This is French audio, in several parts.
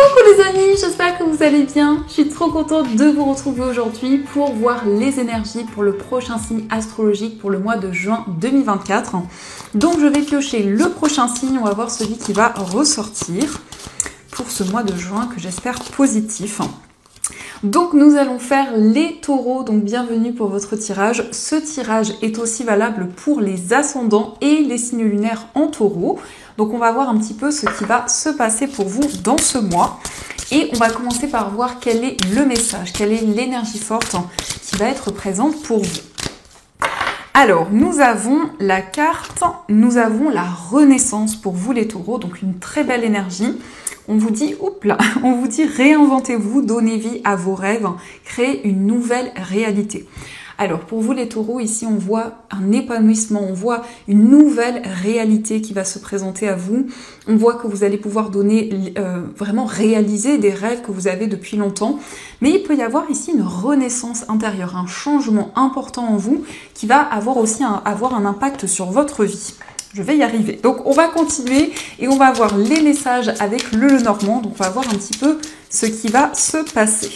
Coucou les amis, j'espère que vous allez bien. Je suis trop contente de vous retrouver aujourd'hui pour voir les énergies pour le prochain signe astrologique pour le mois de juin 2024. Donc je vais piocher le prochain signe, on va voir celui qui va ressortir pour ce mois de juin que j'espère positif. Donc nous allons faire les taureaux, donc bienvenue pour votre tirage. Ce tirage est aussi valable pour les ascendants et les signes lunaires en taureau. Donc on va voir un petit peu ce qui va se passer pour vous dans ce mois. Et on va commencer par voir quel est le message, quelle est l'énergie forte qui va être présente pour vous. Alors, nous avons la carte, nous avons la renaissance pour vous les taureaux, donc une très belle énergie. On vous dit, on vous dit réinventez-vous, donnez vie à vos rêves, créez une nouvelle réalité. Alors, pour vous les taureaux, ici, on voit un épanouissement, on voit une nouvelle réalité qui va se présenter à vous. On voit que vous allez pouvoir donner, vraiment réaliser des rêves que vous avez depuis longtemps. Mais il peut y avoir ici une renaissance intérieure, un changement important en vous qui va avoir aussi avoir un impact sur votre vie. Je vais y arriver. Donc, on va continuer et on va voir les messages avec le Lenormand. Donc, on va voir un petit peu ce qui va se passer.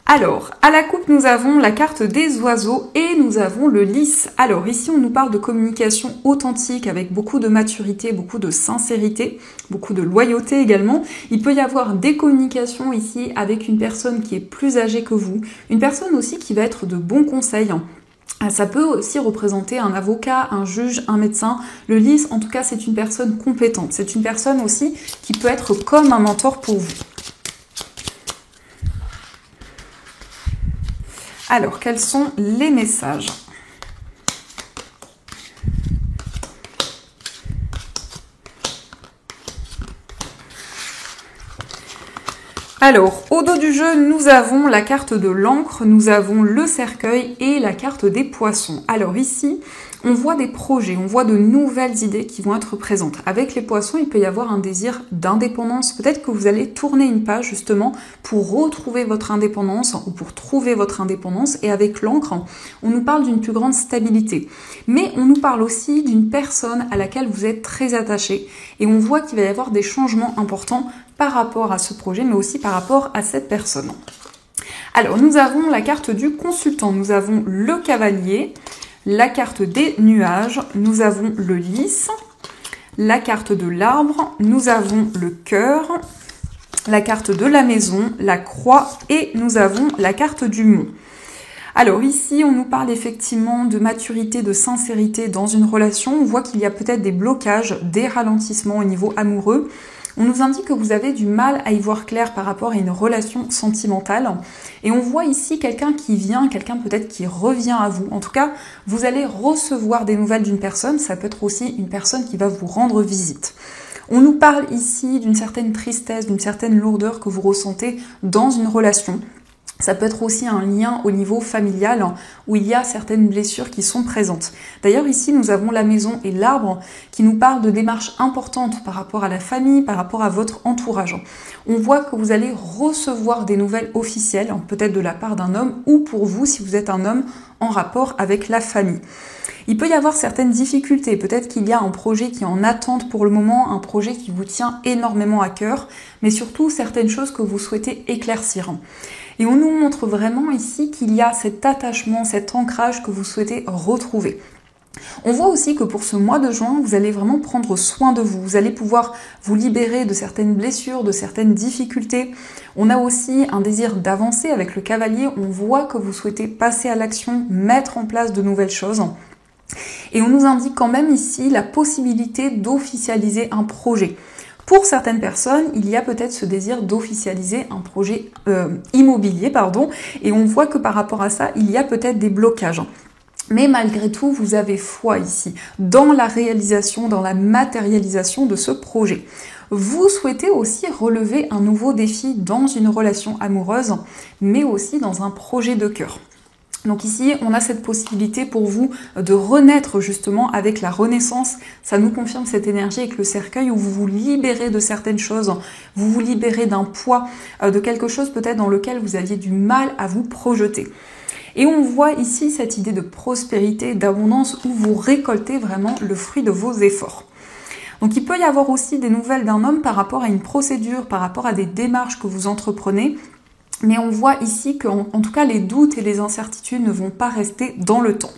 Alors, à la coupe, nous avons la carte des oiseaux et nous avons le lys. Alors, ici, on nous parle de communication authentique avec beaucoup de maturité, beaucoup de sincérité, beaucoup de loyauté également. Il peut y avoir des communications ici avec une personne qui est plus âgée que vous, une personne aussi qui va être de bons conseils. Ça peut aussi représenter un avocat, un juge, un médecin. Le lys, en tout cas, c'est une personne compétente. C'est une personne aussi qui peut être comme un mentor pour vous. Alors, quels sont les messages ? Alors, au dos du jeu, nous avons la carte de l'encre, nous avons le cercueil et la carte des poissons. Alors ici, on voit des projets, on voit de nouvelles idées qui vont être présentes. Avec les poissons, il peut y avoir un désir d'indépendance. Peut-être que vous allez tourner une page justement pour retrouver votre indépendance ou pour trouver votre indépendance. Et avec l'encre, on nous parle d'une plus grande stabilité. Mais on nous parle aussi d'une personne à laquelle vous êtes très attaché. Et on voit qu'il va y avoir des changements importants par rapport à ce projet, mais aussi par rapport à cette personne. Alors, nous avons la carte du consultant, nous avons le cavalier, la carte des nuages, nous avons le lys, la carte de l'arbre, nous avons le cœur, la carte de la maison, la croix et nous avons la carte du mont. Alors ici, on nous parle effectivement de maturité, de sincérité dans une relation. On voit qu'il y a peut-être des blocages, des ralentissements au niveau amoureux. On nous indique que vous avez du mal à y voir clair par rapport à une relation sentimentale. Et on voit ici quelqu'un qui vient, quelqu'un peut-être qui revient à vous. En tout cas, vous allez recevoir des nouvelles d'une personne. Ça peut être aussi une personne qui va vous rendre visite. On nous parle ici d'une certaine tristesse, d'une certaine lourdeur que vous ressentez dans une relation. Ça peut être aussi un lien au niveau familial où il y a certaines blessures qui sont présentes. D'ailleurs, ici, nous avons la maison et l'arbre qui nous parlent de démarches importantes par rapport à la famille, par rapport à votre entourage. On voit que vous allez recevoir des nouvelles officielles, peut-être de la part d'un homme ou pour vous, si vous êtes un homme, en rapport avec la famille. Il peut y avoir certaines difficultés, peut-être qu'il y a un projet qui est en attente pour le moment, un projet qui vous tient énormément à cœur, mais surtout certaines choses que vous souhaitez éclaircir. Et on nous montre vraiment ici qu'il y a cet attachement, cet ancrage que vous souhaitez retrouver. On voit aussi que pour ce mois de juin, vous allez vraiment prendre soin de vous. Vous allez pouvoir vous libérer de certaines blessures, de certaines difficultés. On a aussi un désir d'avancer avec le cavalier. On voit que vous souhaitez passer à l'action, mettre en place de nouvelles choses. Et on nous indique quand même ici la possibilité d'officialiser un projet. Pour certaines personnes, il y a peut-être ce désir d'officialiser un projet immobilier, et on voit que par rapport à ça, il y a peut-être des blocages. Mais malgré tout, vous avez foi ici, dans la réalisation, dans la matérialisation de ce projet. Vous souhaitez aussi relever un nouveau défi dans une relation amoureuse, mais aussi dans un projet de cœur. Donc ici, on a cette possibilité pour vous de renaître justement avec la renaissance. Ça nous confirme cette énergie avec le cercueil où vous vous libérez de certaines choses, vous vous libérez d'un poids, de quelque chose peut-être dans lequel vous aviez du mal à vous projeter. Et on voit ici cette idée de prospérité, d'abondance où vous récoltez vraiment le fruit de vos efforts. Donc il peut y avoir aussi des nouvelles d'un homme par rapport à une procédure, par rapport à des démarches que vous entreprenez. Mais on voit ici qu'en tout cas les doutes et les incertitudes ne vont pas rester dans le temps.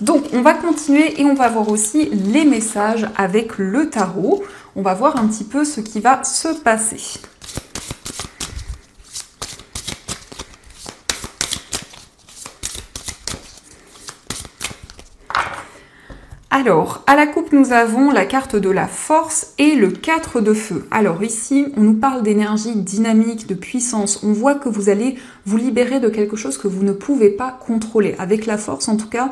Donc on va continuer et on va voir aussi les messages avec le tarot. On va voir un petit peu ce qui va se passer. Alors, à la coupe, nous avons la carte de la force et le 4 de feu. Alors ici, on nous parle d'énergie dynamique, de puissance. On voit que vous allez vous libérer de quelque chose que vous ne pouvez pas contrôler. Avec la force, en tout cas,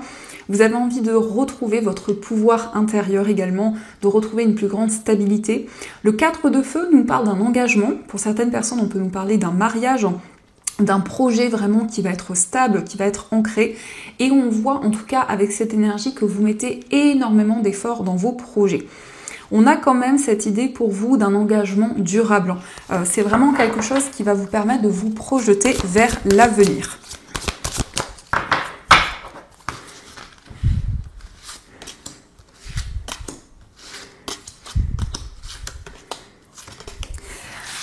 vous avez envie de retrouver votre pouvoir intérieur également, de retrouver une plus grande stabilité. Le 4 de feu nous parle d'un engagement. Pour certaines personnes, on peut nous parler d'un mariage, d'un projet vraiment qui va être stable, qui va être ancré. Et on voit en tout cas avec cette énergie que vous mettez énormément d'efforts dans vos projets. On a quand même cette idée pour vous d'un engagement durable. C'est vraiment quelque chose qui va vous permettre de vous projeter vers l'avenir.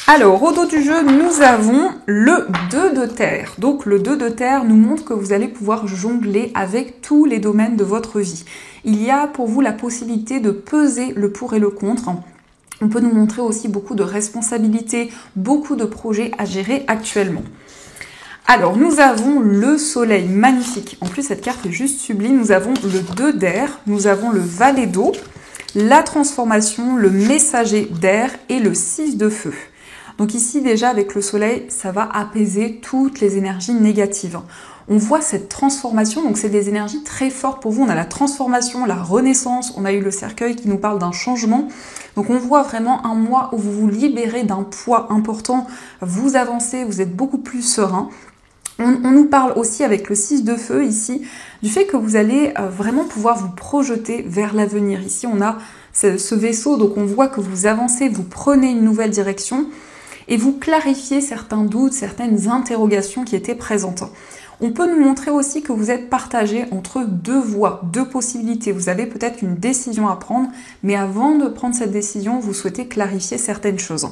Alors, au dos du jeu, nous avons le 2 de terre. Donc, le 2 de terre nous montre que vous allez pouvoir jongler avec tous les domaines de votre vie. Il y a pour vous la possibilité de peser le pour et le contre. On peut nous montrer aussi beaucoup de responsabilités, beaucoup de projets à gérer actuellement. Alors, nous avons le soleil, magnifique. En plus, cette carte est juste sublime. Nous avons le 2 d'air, nous avons le valet d'eau, la transformation, le messager d'air et le 6 de feu. Donc ici, déjà, avec le soleil, ça va apaiser toutes les énergies négatives. On voit cette transformation, donc c'est des énergies très fortes pour vous. On a la transformation, la renaissance, on a eu le cercueil qui nous parle d'un changement. Donc on voit vraiment un mois où vous vous libérez d'un poids important, vous avancez, vous êtes beaucoup plus serein. On nous parle aussi avec le 6 de feu ici, du fait que vous allez vraiment pouvoir vous projeter vers l'avenir. Ici, on a ce vaisseau, donc on voit que vous avancez, vous prenez une nouvelle direction. Et vous clarifiez certains doutes, certaines interrogations qui étaient présentes. On peut nous montrer aussi que vous êtes partagé entre deux voies, deux possibilités. Vous avez peut-être une décision à prendre, mais avant de prendre cette décision, vous souhaitez clarifier certaines choses.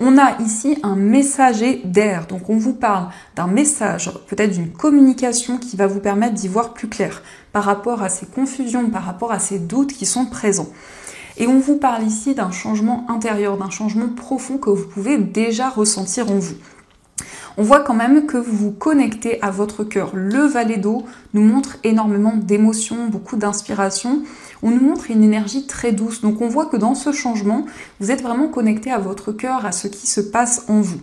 On a ici un messager d'air, donc on vous parle d'un message, peut-être d'une communication qui va vous permettre d'y voir plus clair par rapport à ces confusions, par rapport à ces doutes qui sont présents. Et on vous parle ici d'un changement intérieur, d'un changement profond que vous pouvez déjà ressentir en vous. On voit quand même que vous vous connectez à votre cœur. Le valet d'eau nous montre énormément d'émotions, beaucoup d'inspiration. On nous montre une énergie très douce. Donc on voit que dans ce changement, vous êtes vraiment connecté à votre cœur, à ce qui se passe en vous.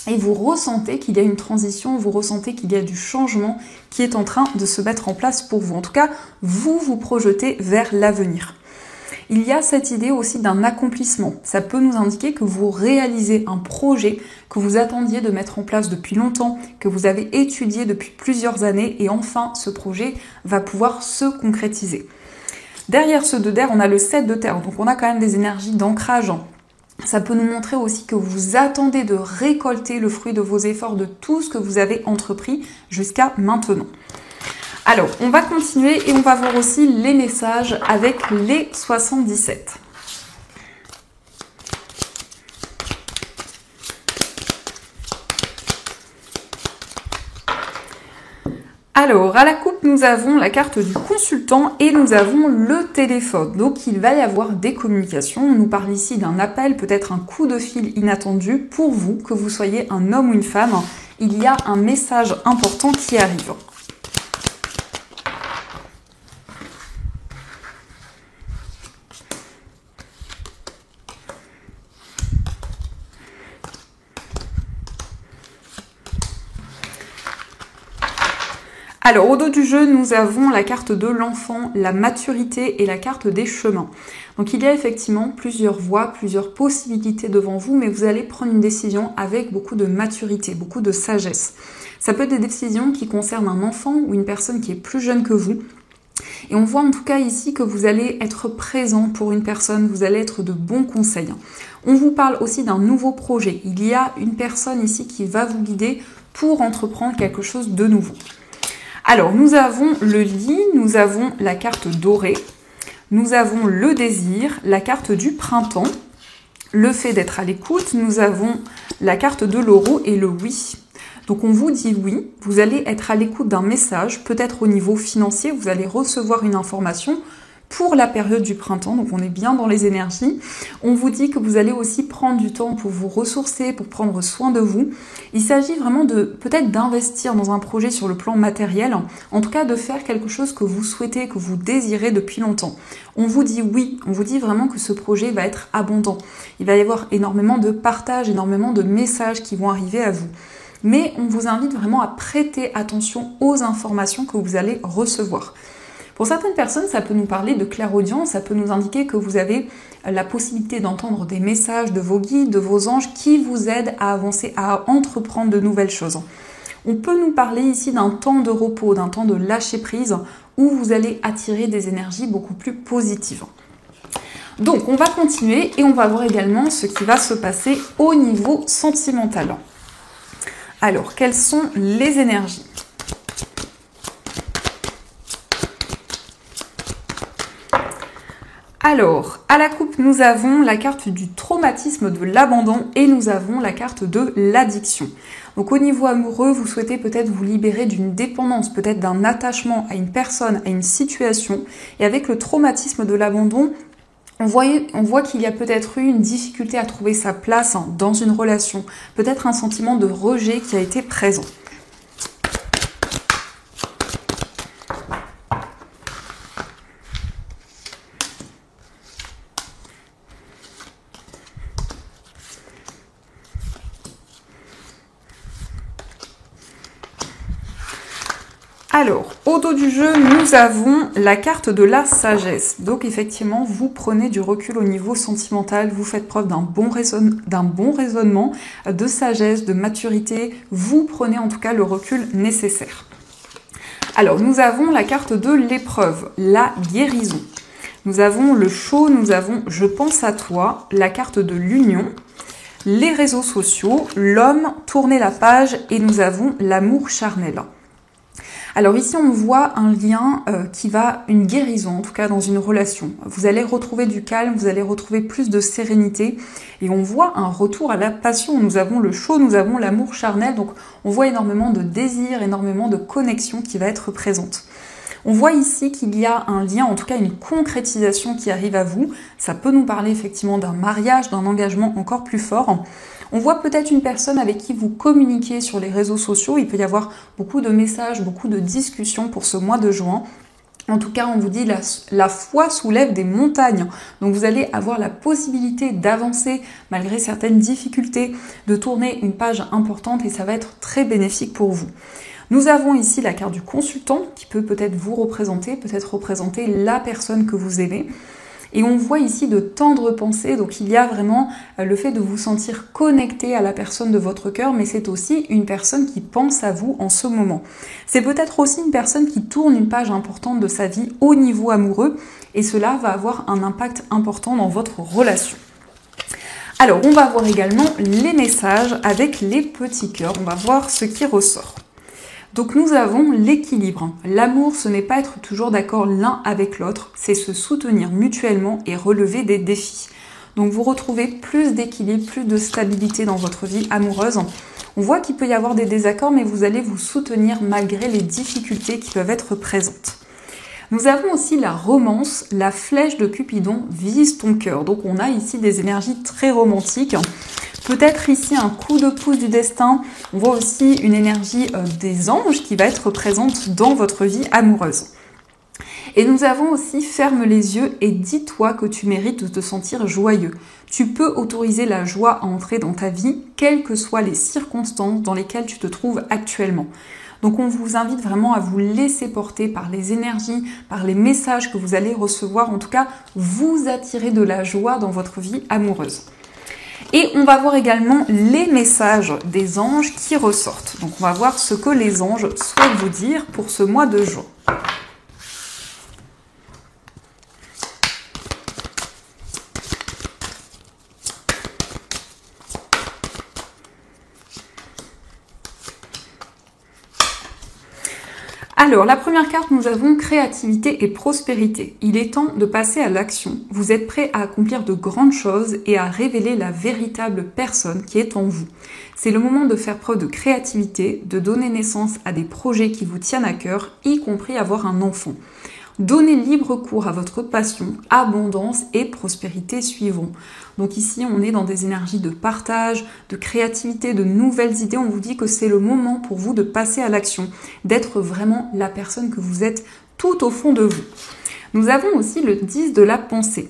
Et vous ressentez qu'il y a une transition, vous ressentez qu'il y a du changement qui est en train de se mettre en place pour vous. En tout cas, vous vous projetez vers l'avenir. Il y a cette idée aussi d'un accomplissement. Ça peut nous indiquer que vous réalisez un projet que vous attendiez de mettre en place depuis longtemps, que vous avez étudié depuis plusieurs années et enfin ce projet va pouvoir se concrétiser. Derrière ce 2 d'air, on a le 7 de terre, donc on a quand même des énergies d'ancrage. Ça peut nous montrer aussi que vous attendez de récolter le fruit de vos efforts, de tout ce que vous avez entrepris jusqu'à maintenant. Alors, on va continuer et on va voir aussi les messages avec les 77. Alors, à la coupe, nous avons la carte du consultant et nous avons le téléphone. Donc, il va y avoir des communications. On nous parle ici d'un appel, peut-être un coup de fil inattendu pour vous, que vous soyez un homme ou une femme. Il y a un message important qui arrive. Alors, au dos du jeu, nous avons la carte de l'enfant, la maturité et la carte des chemins. Donc, il y a effectivement plusieurs voies, plusieurs possibilités devant vous, mais vous allez prendre une décision avec beaucoup de maturité, beaucoup de sagesse. Ça peut être des décisions qui concernent un enfant ou une personne qui est plus jeune que vous. Et on voit en tout cas ici que vous allez être présent pour une personne, vous allez être de bons conseils. On vous parle aussi d'un nouveau projet. Il y a une personne ici qui va vous guider pour entreprendre quelque chose de nouveau. Alors, nous avons le lit, nous avons la carte dorée, Nous avons le désir, la carte du printemps, le fait d'être à l'écoute. Nous avons la carte de l'euro et le oui. Donc on vous dit oui, vous allez être à l'écoute d'un message, peut-être au niveau financier, vous allez recevoir une information pour la période du printemps, donc on est bien dans les énergies. On vous dit que vous allez aussi prendre du temps pour vous ressourcer, pour prendre soin de vous. Il s'agit vraiment de peut-être d'investir dans un projet sur le plan matériel, en tout cas de faire quelque chose que vous souhaitez, que vous désirez depuis longtemps. On vous dit oui, on vous dit vraiment que ce projet va être abondant. Il va y avoir énormément de partage, énormément de messages qui vont arriver à vous. Mais on vous invite vraiment à prêter attention aux informations que vous allez recevoir. Pour certaines personnes, ça peut nous parler de clairaudience, ça peut nous indiquer que vous avez la possibilité d'entendre des messages de vos guides, de vos anges qui vous aident à avancer, à entreprendre de nouvelles choses. On peut nous parler ici d'un temps de repos, d'un temps de lâcher prise où vous allez attirer des énergies beaucoup plus positives. Donc on va continuer et on va voir également ce qui va se passer au niveau sentimental. Alors, quelles sont les énergies ? Alors, à la coupe, nous avons la carte du traumatisme de l'abandon et nous avons la carte de l'addiction. Donc au niveau amoureux, vous souhaitez peut-être vous libérer d'une dépendance, peut-être d'un attachement à une personne, à une situation. Et avec le traumatisme de l'abandon, on voit qu'il y a peut-être eu une difficulté à trouver sa place dans une relation, peut-être un sentiment de rejet qui a été présent. Alors, au dos du jeu, nous avons la carte de la sagesse. Donc effectivement, vous prenez du recul au niveau sentimental, vous faites preuve d'un bon raisonnement, de sagesse, de maturité. Vous prenez en tout cas le recul nécessaire. Alors, nous avons la carte de l'épreuve, la guérison. Nous avons le chaud, nous avons je pense à toi, la carte de l'union, les réseaux sociaux, l'homme, tourner la page et nous avons l'amour charnel. Alors ici, on voit un lien une guérison, en tout cas dans une relation. Vous allez retrouver du calme, vous allez retrouver plus de sérénité et on voit un retour à la passion. Nous avons le chaud, nous avons l'amour charnel, donc on voit énormément de désir, énormément de connexion qui va être présente. On voit ici qu'il y a un lien, en tout cas une concrétisation qui arrive à vous. Ça peut nous parler effectivement d'un mariage, d'un engagement encore plus fort. On voit peut-être une personne avec qui vous communiquez sur les réseaux sociaux. Il peut y avoir beaucoup de messages, beaucoup de discussions pour ce mois de juin. En tout cas, on vous dit la foi soulève des montagnes. Donc vous allez avoir la possibilité d'avancer malgré certaines difficultés, de tourner une page importante et ça va être très bénéfique pour vous. Nous avons ici la carte du consultant qui peut peut-être vous représenter, peut-être représenter la personne que vous aimez. Et on voit ici de tendres pensées, donc il y a vraiment le fait de vous sentir connecté à la personne de votre cœur, mais c'est aussi une personne qui pense à vous en ce moment. C'est peut-être aussi une personne qui tourne une page importante de sa vie au niveau amoureux, et cela va avoir un impact important dans votre relation. Alors, on va voir également les messages avec les petits cœurs, on va voir ce qui ressort. Donc nous avons l'équilibre. L'amour, ce n'est pas être toujours d'accord l'un avec l'autre, c'est se soutenir mutuellement et relever des défis. Donc vous retrouvez plus d'équilibre, plus de stabilité dans votre vie amoureuse. On voit qu'il peut y avoir des désaccords, mais vous allez vous soutenir malgré les difficultés qui peuvent être présentes. Nous avons aussi la romance, la flèche de Cupidon vise ton cœur. Donc on a ici des énergies très romantiques. Peut-être ici un coup de pouce du destin. On voit aussi une énergie des anges qui va être présente dans votre vie amoureuse. Et nous avons aussi ferme les yeux et dis-toi que tu mérites de te sentir joyeux. Tu peux autoriser la joie à entrer dans ta vie, quelles que soient les circonstances dans lesquelles tu te trouves actuellement. Donc on vous invite vraiment à vous laisser porter par les énergies, par les messages que vous allez recevoir. En tout cas, vous attirer de la joie dans votre vie amoureuse. Et on va voir également les messages des anges qui ressortent. Donc on va voir ce que les anges souhaitent vous dire pour ce mois de juin. Alors, la première carte, nous avons créativité et prospérité. Il est temps de passer à l'action. Vous êtes prêt à accomplir de grandes choses et à révéler la véritable personne qui est en vous. C'est le moment de faire preuve de créativité, de donner naissance à des projets qui vous tiennent à cœur, y compris avoir un enfant. Donnez libre cours à votre passion, abondance et prospérité suivront. Donc ici, on est dans des énergies de partage, de créativité, de nouvelles idées. On vous dit que c'est le moment pour vous de passer à l'action, d'être vraiment la personne que vous êtes tout au fond de vous. Nous avons aussi le 10 de la pensée.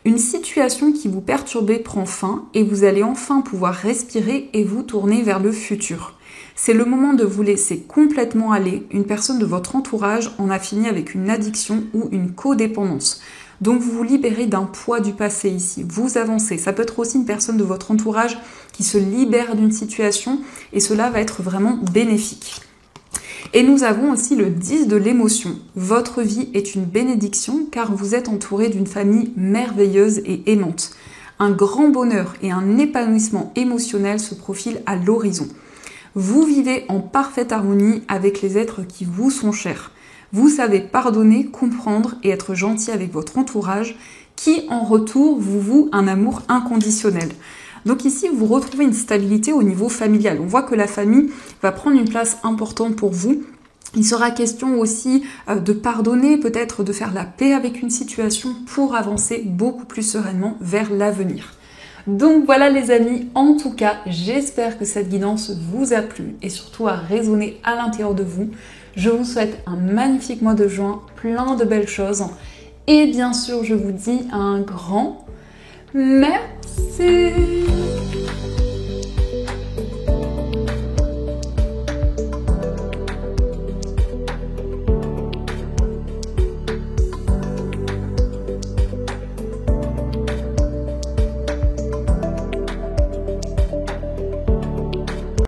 Une situation qui vous perturbait prend fin et vous allez enfin pouvoir respirer et vous tourner vers le futur. C'est le moment de vous laisser complètement aller. Une personne de votre entourage en a fini avec une addiction ou une codépendance. Donc vous vous libérez d'un poids du passé ici, vous avancez. Ça peut être aussi une personne de votre entourage qui se libère d'une situation et cela va être vraiment bénéfique. Et nous avons aussi le 10 de l'émotion. Votre vie est une bénédiction car vous êtes entouré d'une famille merveilleuse et aimante. Un grand bonheur et un épanouissement émotionnel se profilent à l'horizon. Vous vivez en parfaite harmonie avec les êtres qui vous sont chers. Vous savez pardonner, comprendre et être gentil avec votre entourage qui, en retour, vous voue un amour inconditionnel. Donc ici, vous retrouvez une stabilité au niveau familial. On voit que la famille va prendre une place importante pour vous. Il sera question aussi de pardonner, peut-être de faire la paix avec une situation pour avancer beaucoup plus sereinement vers l'avenir. Donc voilà les amis, en tout cas, j'espère que cette guidance vous a plu et surtout a résonné à l'intérieur de vous. Je vous souhaite un magnifique mois de juin, plein de belles choses. Et bien sûr, je vous dis un grand merci.